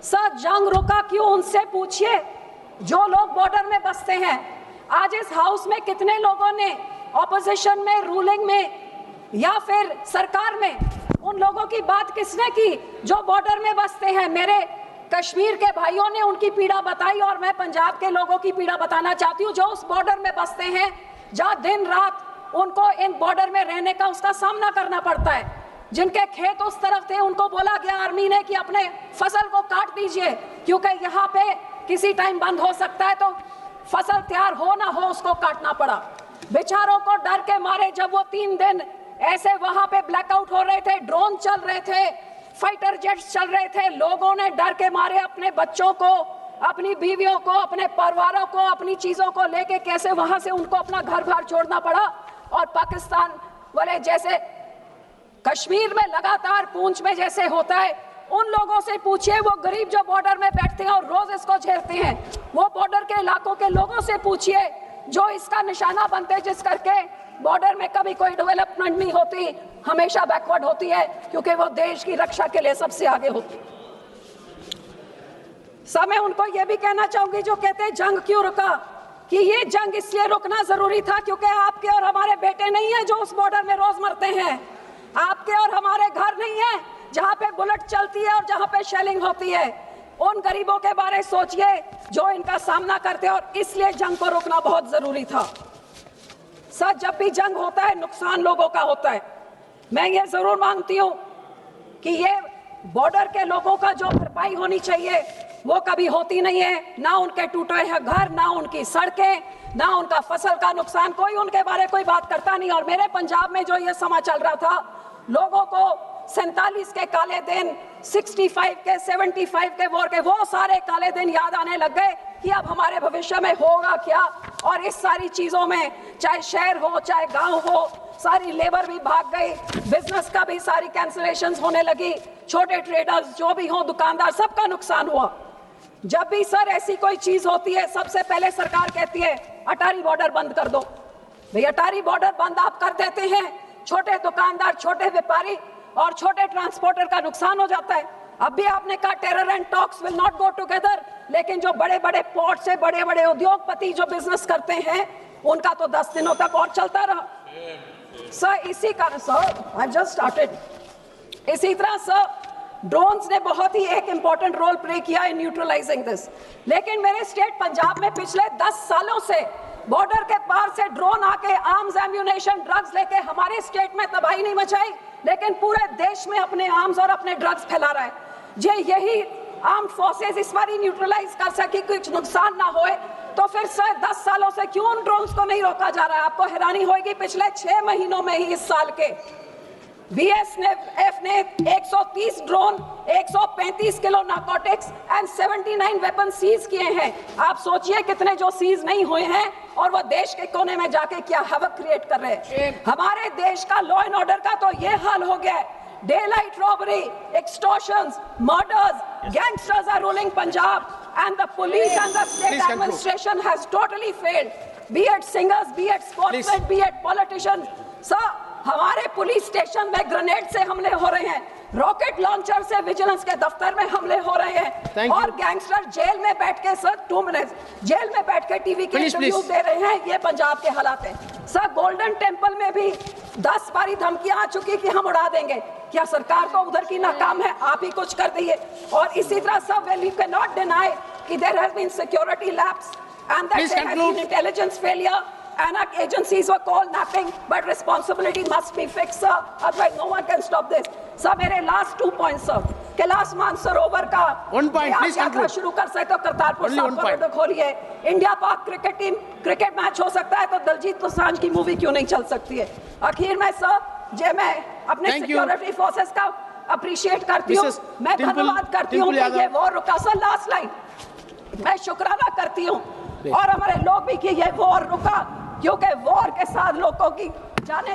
Sir जंग रुका क्यों, उनसे पूछिए जो लोग बॉर्डर में बसते हैं। आज इस हाउस में कितने लोगों ने ऑपोजिशन में, रूलिंग में या फिर सरकार में, उन लोगों की बात किसने की जो बॉर्डर में बसते हैं? मेरे कश्मीर के भाइयों ने उनकी पीड़ा बताई और मैं पंजाब के लोगों की पीड़ा बताना चाहती हूँ जो उस बॉर्डर में बसते हैं, जहाँ दिन रात उनको इन बॉर्डर में रहने का उसका सामना करना पड़ता है। जिनके खेत उस तरफ थे उनको बोला गया आर्मी ने कि अपने फसल को काट दीजिए क्योंकि यहाँ पे किसी टाइम बंद हो सकता है, तो फसल तैयार हो ना हो उसको काटना पड़ा। बेचारों को डर के मारे जब वो 3 दिन ऐसे वहां पे ब्लैकआउट हो रहे थे, ड्रोन चल रहे थे, फाइटर जेट्स चल रहे थे, लोगों ने डर के मारे अपने बच्चों को, अपनी बीवियों को, अपने परिवारों को, अपनी चीजों को लेके कैसे वहां से उनको अपना घर बार छोड़ना पड़ा। और पाकिस्तान वाले जैसे कश्मीर में लगातार पूंछ में जैसे होता है, उन लोगों से पूछिए, वो गरीब जो बॉर्डर में बैठते हैं और रोज इसको झेलते हैं, वो बॉर्डर के इलाकों के लोगों से पूछिए जो इसका निशाना बनते हैं, जिस करके बॉर्डर में कभी कोई डेवलपमेंट नहीं होती, हमेशा बैकवर्ड होती है क्योंकि वो देश की रक्षा के लिए सबसे आगे होती है। सब मैं उनको ये भी कहना चाहूंगी जो कहते हैं जंग क्यों रुका, कि ये जंग इसलिए रुकना जरूरी था क्योंकि आपके और हमारे बेटे नहीं है जो उस बॉर्डर में रोज मरते हैं, आपके और हमारे घर नहीं है जहां पे बुलेट चलती है और जहां पे शेलिंग होती है। उन गरीबों के बारे में सोचिए जो इनका सामना करते हैं, और इसलिए जंग को रोकना बहुत जरूरी था। सर जब भी जंग होता है नुकसान लोगों का होता है। मैं ये जरूर मांगती हूँ कि ये बॉर्डर के लोगों का जो भरपाई होनी चाहिए वो कभी होती नहीं है, ना उनके टूटे हैं घर, ना उनकी सड़कें, ना उनका फसल का नुकसान, कोई उनके बारे कोई बात करता नहीं। और मेरे पंजाब में जो ये समा चल रहा था, लोगों को 47 के काले दिन, 65 के, 75 के वॉर के, वो सारे काले दिन याद आने लग गए कि अब हमारे भविष्य में होगा क्या। और इस सारी चीजों में चाहे शहर हो चाहे गांव हो, सारी लेबर भी भाग गई, बिजनेस का भी सारी कैंसिलेशंस होने लगी, छोटे ट्रेडर्स जो भी हो, दुकानदार, सबका नुकसान हुआ। जब भी सर ऐसी कोई चीज होती है सबसे पहले सरकार कहती है अटारी बॉर्डर बंद कर दो। भाई अटारी बॉर्डर बंद आप कर देते हैं, छोटे दुकानदार, छोटे व्यापारी और छोटे ट्रांसपोर्टर का नुकसान हो जाता है। अब भी आपने कहा terror and talks will not go together, लेकिन जो बड़े बड़े पोर्ट से बड़े बड़े उद्योगपति जो बिजनेस करते हैं उनका तो 10 दिनों तक और चलता रहा। सर इसी कारण सर आई जस्ट स्टार्टेड इसी तरह सर ड्रोन्स ने बहुत ही एक इंपॉर्टेंट रोल प्ले किया इन न्यूट्रलाइजिंग दिस। लेकिन मेरे स्टेट पंजाब में पिछले 10 सालों से बॉर्डर के पार से ड्रोन आके आर्म्स, एम्यूनेशन, ड्रग्स लेके हमारे स्टेट में तबाही नहीं मचाई, लेकिन पूरे देश में अपने आर्म्स और अपने ड्रग्स फैला रहा है। जे यही आर्म्ड फोर्सेस इस बार न्यूट्रलाइज कर सके, कुछ नुकसान ना होए, तो फिर सर 10 सालों से क्यों उन ड्रोन्स को नहीं रोका जा रहा है? आपको हैरानी होगी, पिछले 6 महीनों में ही इस साल के बीएसएफ ने 130 drone, 135 kilo narcotics and 79 weapon seize किए हैं। आप सोचिए कितने जो सीज नहीं हुए हैं और वो देश के कोने में जाके क्या हैवक क्रिएट कर रहे हैं। हमारे देश का लॉ एंड ऑर्डर का तो ये हाल हो गया है, daylight robbery, extortions, murders, gangsters are ruling Punjab and the police and the state administration has totally failed, be it singers, be it sportsmen, be it politicians. Sir, हमारे police station में grenade से हमले हो रहे हैं, rocket launcher से vigilance के दफ्तर में हमले हो रहे हैं, और गैंगस्टर जेल में बैठ के सर 2 मिनट जेल में बैठ के टीवी के इंटरव्यू दे रहे हैं। ये पंजाब के हालात हैं। सर गोल्डन टेम्पल में भी 10 बारी धमकियां आ चुकी कि हम उड़ा देंगे। क्या सरकार को उधर की नाकाम है? आप ही कुछ कर दिए। और इसी तरह सब well you can not deny कि there has been security lapse and that there has been intelligence failure and our agencies were called napping, but responsibility must be fixed, sir. Otherwise no one can stop this. Sir, मेरे last 2 points, sir. Kailash Mansarovar का 1 point, please conclude. शुरू कर सकते तो Kartarpur Sahib corridor खोलिए। India पाक cricket team cricket match हो सकता है तो दलजीत दोसांझ की मूवी क्यों नहीं चल सकती है? आखिर में सर जे मैं अपने सिक्योरिटी फोर्सेस का अप्रिशिएट करती हूँ, मैं धन्यवाद करती हूँ कि ये वॉर रुका। सर लास्ट लाइन मैं शुक्राना करती हूँ और हमारे लोग भी कि ये वॉर रुका, क्योंकि वॉर के साथ लोगों की जाने